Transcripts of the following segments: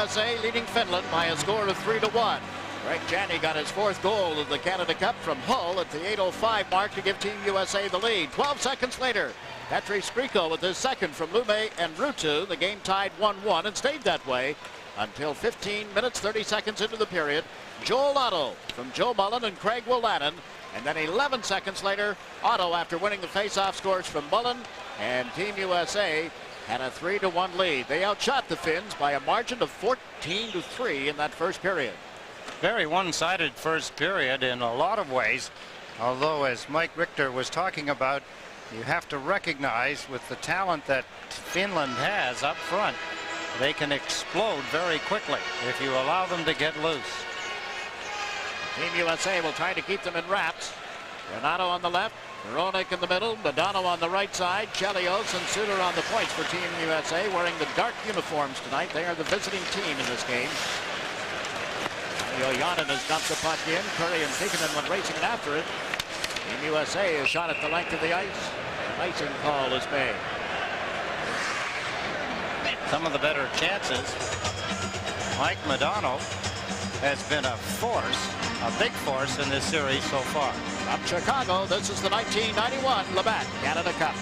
USA leading Finland by a score of 3-1. Greg Janney got his 4th goal of the Canada Cup from Hull at the 8:05 mark to give Team USA the lead. 12 seconds later, Petri Skriko with his 2nd from Lume and Ruutu. The game tied 1-1 and stayed that way until 15 minutes 30 seconds into the period. Joel Otto from Joe Mullen and Craig Wolanin. And then 11 seconds later, Otto, after winning the face-off, scores from Mullen, and Team USA had a 3-1 lead. They outshot the Finns by a margin of 14-3 in that first period. Very one-sided first period in a lot of ways, although, as Mike Richter was talking about, you have to recognize with the talent that Finland has up front, they can explode very quickly if you allow them to get loose. Team USA will try to keep them in wraps. Renato on the left, Hronek in the middle, Modano on the right side, Chelios and Suter on the points for Team USA, wearing the dark uniforms tonight. They are the visiting team in this game. Yohanan has dumped the puck in. Curry and Tikkanen went racing after it. Team USA is shot at the length of the ice. An icing call is made. Some of the better chances. Mike Modano has been a force, a big force in this series so far. From Chicago, this is the 1991 Labatt Canada Cup.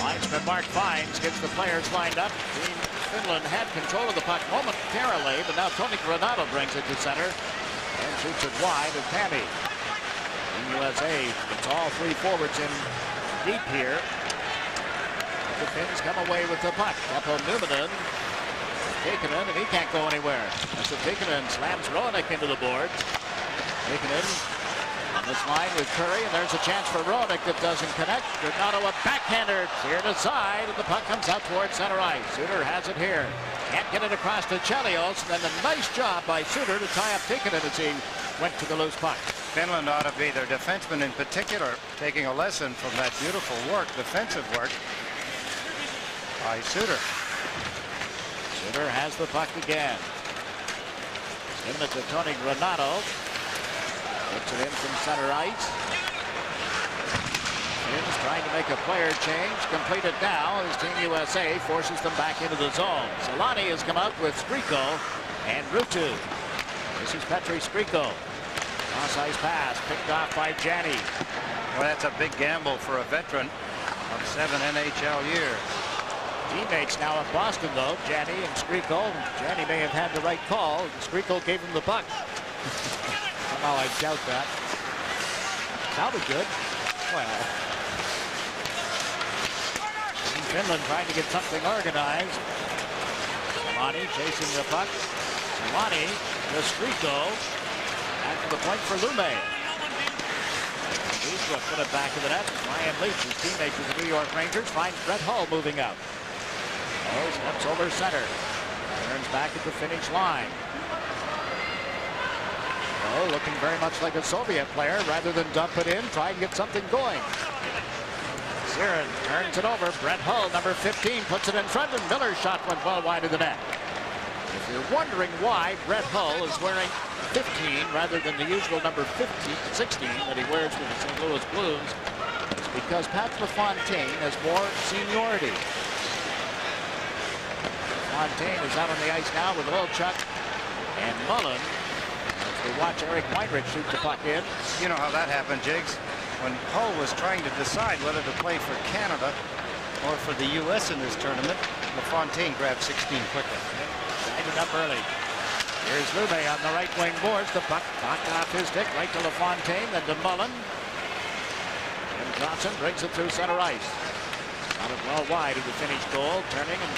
Linesman Mark Fines gets the players lined up. Team Finland had control of the puck momentarily, but now Tony Granato brings it to center and shoots it wide of Tammy. Team USA gets all 3 forwards in deep here. The Finns come away with the puck. Teppo Numminen, Tikkanen, and he can't go anywhere. That's a Tikkanen slams Hronek into the boards. Tikkanen on this line with Curry, and there's a chance for Hronek that doesn't connect. Granato a backhander, cleared aside, and the puck comes out towards center ice. Suter has it here. Can't get it across to Chelios, and then a nice job by Suter to tie up Tikkanen as he went to the loose puck. Finland ought to be, their defensemen in particular, taking a lesson from that beautiful work, defensive work, by Suter. Suter has the puck again. Giving it to Tony Granato. Puts it in from center ice. Finns trying to make a player change. Completed now as Team USA forces them back into the zone. Solani has come out with Skriko and Ruutu. This is Petri Skriko. Cross-ice pass picked off by Janney. Well, that's a big gamble for a veteran of 7 NHL years. Teammates now at Boston, though, Janney and Skriko. Janney may have had the right call. Skriko gave him the puck. Somehow I doubt that. Sounded good. Well, Finland trying to get something organized. Solani chasing the puck. Solani to Skriko. Back to the point for Lume. Eastbrook put it back to the net. Ryan Leach, his teammate with the New York Rangers, finds Brett Hull moving out. Hull steps over center. Turns back at the finish line. Oh, looking very much like a Soviet player. Rather than dump it in, try and get something going. Siren turns it over. Brett Hull, number 15, puts it in front, and Miller's shot went well wide of the net. If you're wondering why Brett Hull is wearing 15 rather than the usual number 16 that he wears with the St. Louis Blues, it's because Pat LaFontaine has more seniority. LaFontaine is out on the ice now with Olchuk and Mullen. We watch Eric Weinrich shoot the puck in. You know how that happened, Jigs. When Hull was trying to decide whether to play for Canada or for the U.S. in this tournament, LaFontaine grabbed 16 quickly. Tied it up early. Here's Lume on the right wing boards. The puck knocked off his stick right to LaFontaine, then to Mullen. And Johnson brings it through center ice. Got it well wide of the finished goal. Turning and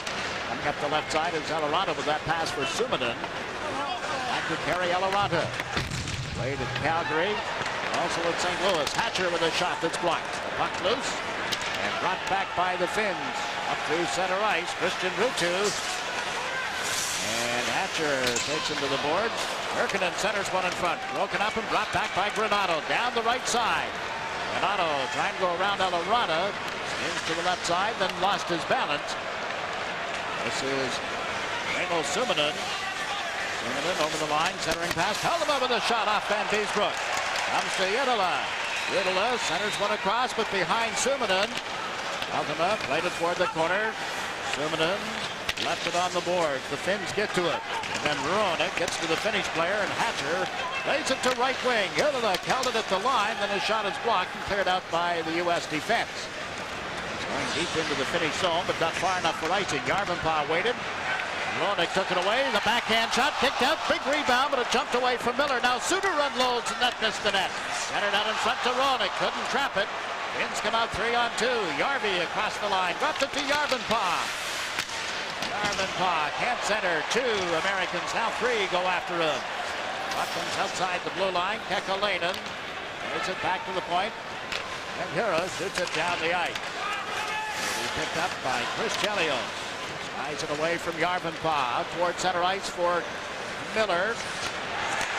coming up the left side is Eloranta with that pass for Suominen. Back to Kari Eloranta. Played at Calgary. Also at St. Louis. Hatcher with a shot that's blocked. The puck loose and brought back by the Finns. Up through center ice. Christian Ruutu. And Hatcher takes him to the boards. Kirkinen centers one in front. Broken up and brought back by Granato. Down the right side. Granato trying to go around Eloranta. Spins to the left side, then lost his balance. This is Raymond Suominen. Suominen over the line, centering pass. Helleman with a shot off Van Beesbroek. Comes to Yedala. Yedala centers one across, but behind Suominen. Altama played it toward the corner. Suominen left it on the board. The Finns get to it. And then Ruonik gets to the Finnish player, and Hatcher lays it to right wing. Illick held it at the line, then his shot is blocked and cleared out by the U.S. defense. Going deep into the Finnish zone, but not far enough for icing. Järvenpää waited. Ruonik took it away. The backhand shot kicked out. Big rebound, but it jumped away from Miller. Now Suter unloads, and that missed the net. Centered out in front to Ruonik. Couldn't trap it. Finns come out 3-on-2. Järvi across the line. Dropped it to Järvenpää. Järvenpää can't center. 2 Americans, now 3 go after him. Puck comes outside the blue line. Kekalainen takes it back to the point. And Hira shoots it down the ice. It'll be picked up by Chris Chelios. Skies it away from Järvenpää. Out toward center ice for Miller.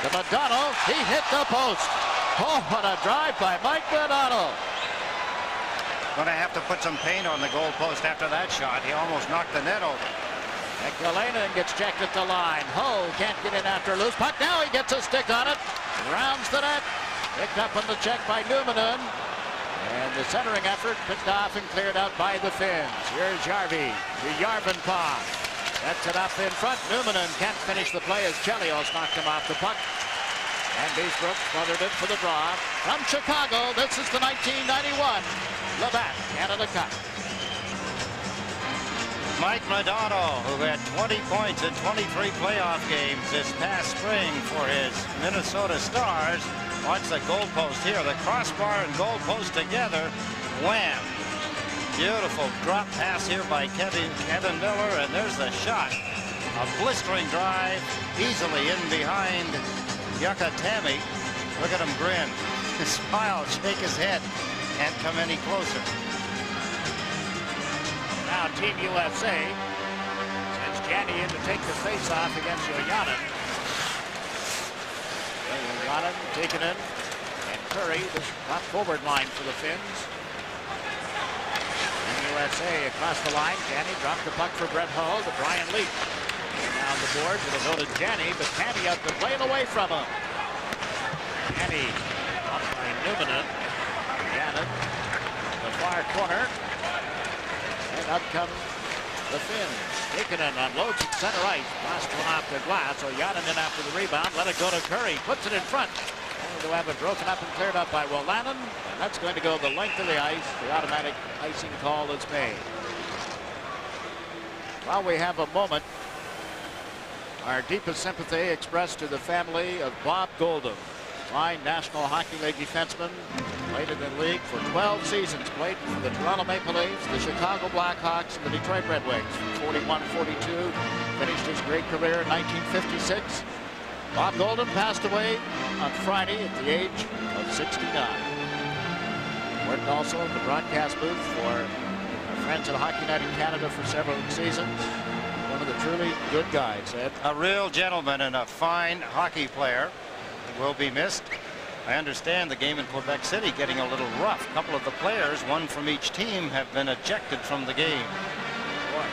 To Modano. He hit the post. Oh, what a drive by Mike Modano. Going to have to put some paint on the goal post after that shot. He almost knocked the net over. Kekalainen gets checked at the line. Ho can't get in after a loose puck. Now he gets a stick on it. Rounds the net. Picked up on the check by Numminen. And the centering effort picked off and cleared out by the Finns. Here's Järvi to Järvenpää. Sets it up in front. Numminen can't finish the play as Chelios knocked him off the puck. And Beesbrook smothered it for the draw. From Chicago, this is the 1991 Labatt Canada Cup. Mike Modano, who had 20 points in 23 playoff games this past spring for his Minnesota Stars. Watch the goalpost here. The crossbar and goalpost together. Wham! Beautiful drop pass here by Kevin Miller, and there's the shot. A blistering drive, easily in behind Jukka Tammi. Look at him grin. Smile, shake his head. Can't come any closer. Now Team USA sends Jani in to take the face-off against Yojanen. Yojanen taken in, and Curry, the top forward line for the Finns. And USA across the line. Jani dropped the puck for Brett Hull to Brian Leetch. Down the board, it'll go to Jani, but Tammi out to play it away from him. Jani up by Numminen. Jani, the far corner. And up come the Finns. Ikonen unloads at center ice. Last one off the glass. So Yananen after the rebound. Let it go to Curry. Puts it in front. Only to have it broken up and cleared up by Wolanin. And that's going to go the length of the ice. The automatic icing call is made. While we have a moment, our deepest sympathy expressed to the family of Bob Goldham, fine National Hockey League defenseman, played in the league for 12 seasons, played for the Toronto Maple Leafs, the Chicago Blackhawks, and the Detroit Red Wings from 41-42, finished his great career in 1956. Bob Goldham passed away on Friday at the age of 69. Worked also in the broadcast booth for our friends at Hockey Night in Canada for several seasons. One of the truly good guys, Ed. A real gentleman and a fine hockey player. Will be missed. I understand the game in Quebec City getting a little rough. A couple of the players, one from each team, have been ejected from the game. Boy.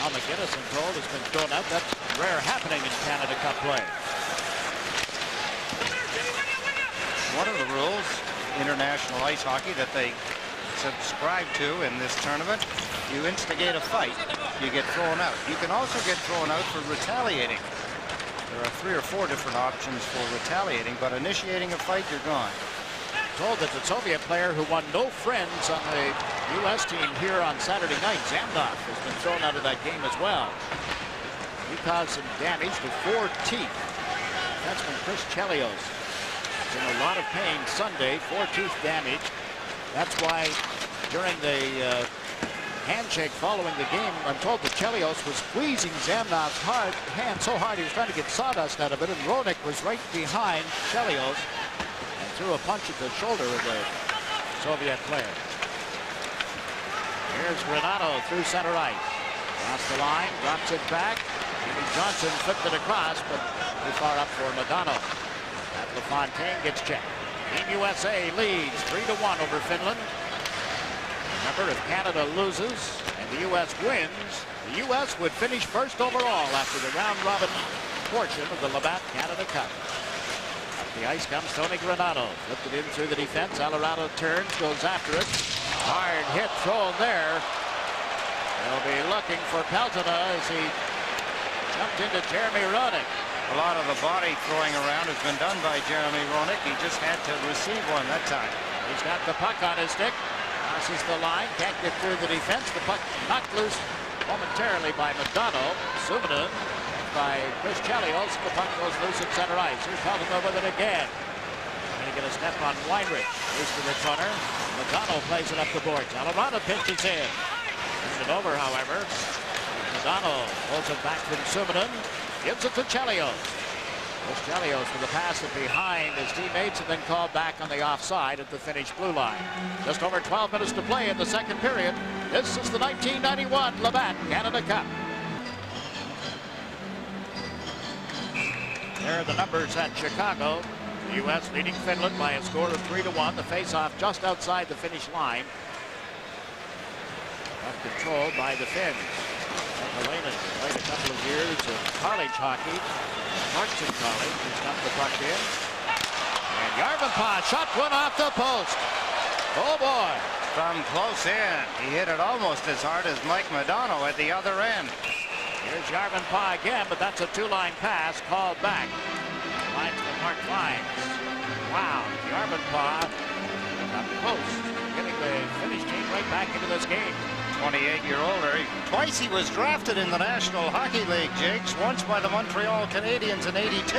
Al McGinnis, I'm told, has been thrown out. That's rare happening in Canada Cup play. One of the rules, international ice hockey, that they subscribe to in this tournament, you instigate a fight, you get thrown out. You can also get thrown out for retaliating. There are 3 or 4 different options for retaliating, but initiating a fight, you're gone. Told that the Soviet player who won no friends on the U.S. team here on Saturday night, Zamdov, has been thrown out of that game as well. He caused some damage to 4 teeth. That's from Chris Chelios. He's in a lot of pain Sunday, 4 teeth damage. That's why during the handshake following the game, I'm told that Chelios was squeezing Zamdov's hand so hard he was trying to get sawdust out of it, and Roenick was right behind Chelios and threw a punch at the shoulder of the Soviet player. Here's Granato through center ice. Across the line, drops it back. Jimmy Johnson flipped it across, but too far up for Modano. Pat LaFontaine gets checked. Team USA leads 3-1 over Finland. Remember, if Canada loses and the U.S. wins, the U.S. would finish first overall after the round-robin portion of the Labatt Canada Cup. Up the ice comes Tony Granato. Flipped it in through the defense. Alvarado turns, goes after it. Hard hit thrown there. They'll be looking for Peltona as he jumped into Jeremy Roenick. A lot of the body throwing around has been done by Jeremy Roenick. He just had to receive one that time. He's got the puck on his stick. Crosses the line. Can't get through the defense. The puck knocked loose momentarily by McDonald. Suminen by Chris Chelios. The puck goes loose at center ice. Here's Peltona with it again. Going to get a step on Weinrich. Loose to the corner. McDonald plays it up the boards. Alamada pinches in. Turns it over, however. McDonald pulls it back from Suminen. Gives it to Chelios. Chris Chelios with a pass it behind his teammates and then called back on the offside at the Finnish blue line. Just over 12 minutes to play in the second period. This is the 1991 Labatt Canada Cup. There are the numbers at Chicago. The U.S. leading Finland by a score of 3-1. The face-off just outside the Finnish line. Controlled by the Finns. Helanen played a couple of years of college hockey. Clarkson College. He's got the puck in. And Järvenpää shot one off the post. Oh boy. From close in. He hit it almost as hard as Mike Modano at the other end. Here's Järvenpää again, but that's a two-line pass called back. Linesman Mark Fines. Wow. Järvenpää up close. Getting the Finnish team right back into this game. 28-year-older. Twice he was drafted in the National Hockey League, Jakes. Once by the Montreal Canadiens in '82,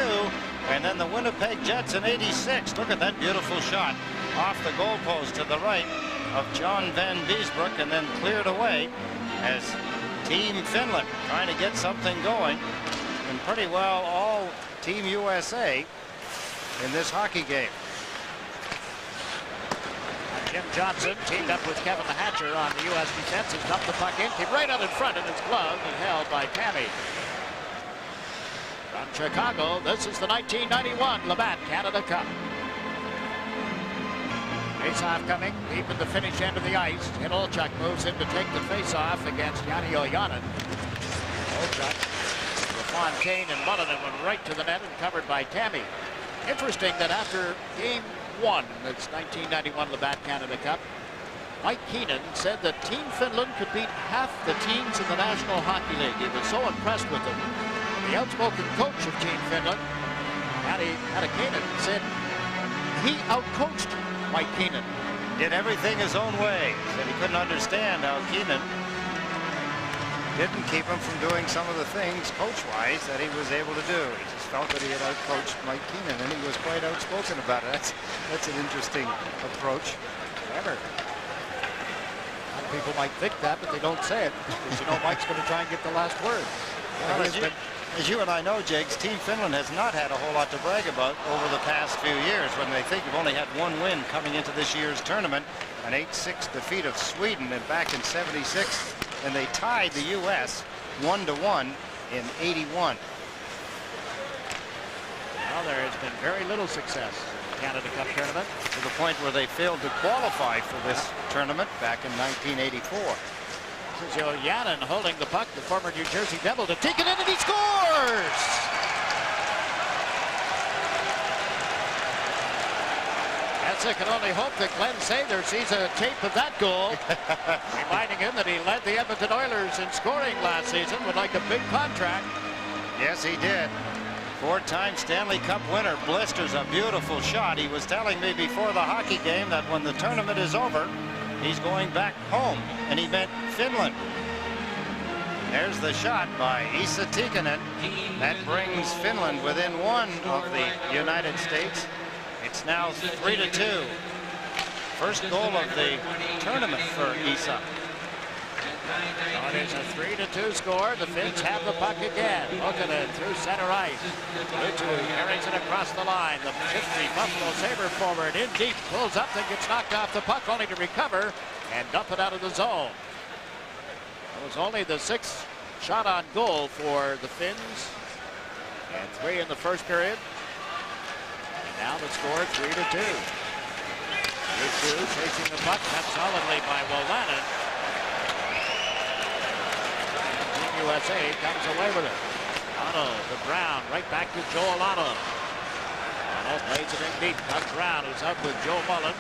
and then the Winnipeg Jets in '86. Look at that beautiful shot off the goalpost to the right of John Van Beesbrook, and then cleared away as Team Finland trying to get something going. And pretty well all Team USA in this hockey game. Jim Johnson teamed up with Kevin Hatcher on the U.S. defense. He's dumped the puck in, came right out in front in his glove and held by Tammy. From Chicago, this is the 1991 Labatt Canada Cup. Face-off coming deep in the Finnish end of the ice. And Olchuk moves in to take the face-off against Jani Ojanen. Olchuk, LaFontaine and Mullinen went right to the net and covered by Tammy. Interesting that after game one, that's 1991 Labatt Canada Cup, Mike Keenan said that Team Finland could beat half the teams in the National Hockey League. He was so impressed with them. The outspoken coach of Team Finland, Harry Keenan, said he outcoached Mike Keenan. Did everything his own way. Said he couldn't understand how Keenan didn't keep him from doing some of the things coach-wise that he was able to do. He just felt that he had outcoached Mike Keenan, and he was quite outspoken about it. That's an interesting approach. However, some people might think that, but they don't say it because you know Mike's going to try and get the last word. Well, as you and I know, Jakes, Team Finland has not had a whole lot to brag about over the past few years. When they think you've only had one win coming into this year's tournament, an 8-6 defeat of Sweden, and back in '76. And they tied the U.S. 1-1 in '81. Well, there has been very little success in the Canada Cup tournament. To the point where they failed to qualify for this tournament back in 1984. This is Ojanen holding the puck, the former New Jersey Devil, to take it in, and he scores! Essick can only hope that Glenn Sather sees a tape of that goal, reminding him that he led the Edmonton Oilers in scoring last season, would like a big contract. Yes, he did. Four-time Stanley Cup winner. Blisters a beautiful shot. He was telling me before the hockey game that when the tournament is over, he's going back home, and he meant Finland. There's the shot by Esa Tikkanen. That brings Finland within one of the United States. It's now 3-2. First goal of the tournament for Esa. So it is a 3-2 score. The Finns have the puck again. Look at it through center ice. Lutu carries it across the line. The 50 Buffalo Sabre forward in deep, pulls up, then gets knocked off the puck, only to recover and dump it out of the zone. It was only the sixth shot on goal for the Finns, and 3 in the first period. And now the score 3-2. Lutu chasing the puck, cut solidly by Wolanin. Team USA comes away with it. Otto to Brown, right back to Joel Otto. Otto plays it in deep, cut Brown, who's up with Joe Mullen.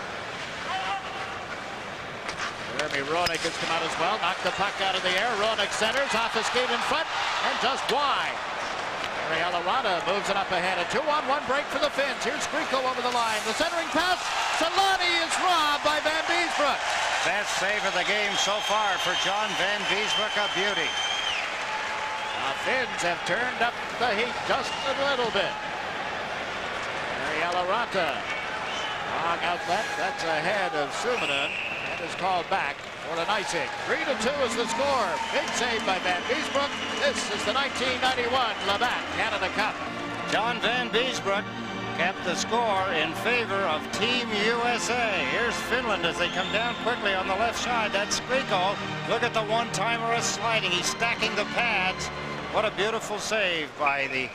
Jeremy Roenick has come out as well. Knocked the puck out of the air. Roenick centers off his skate in front and just wide. Harry Alarada moves it up ahead. A 2-on-1 break for the Finns. Here's Grieco over the line. The centering pass. Solani is robbed by Van Beesbroek. Best save of the game so far for John Van Beesbroek. A beauty. The Finns have turned up the heat just a little bit. Harry Alarada. Long outlet. That's ahead of Suominen. And is called back for an icing. 3-2 is the score. Big save by Van Beesbroek. This is the 1991 Labatt Canada Cup. John Van Beesbroek kept the score in favor of Team USA. Here's Finland as they come down quickly on the left side. That's Grieco. Look at the one-timer sliding. He's stacking the pads. What a beautiful save by the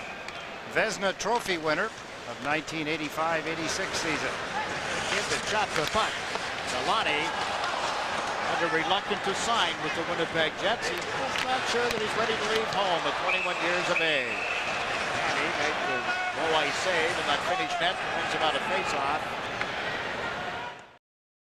Vezina Trophy winner of 1985-86 season. Kid that shot the puck. Solani under reluctant to sign with the Winnipeg Jets. He's just not sure that he's ready to leave home at 21 years of age. And he made the low ice save, and that finish net brings him out a face-off.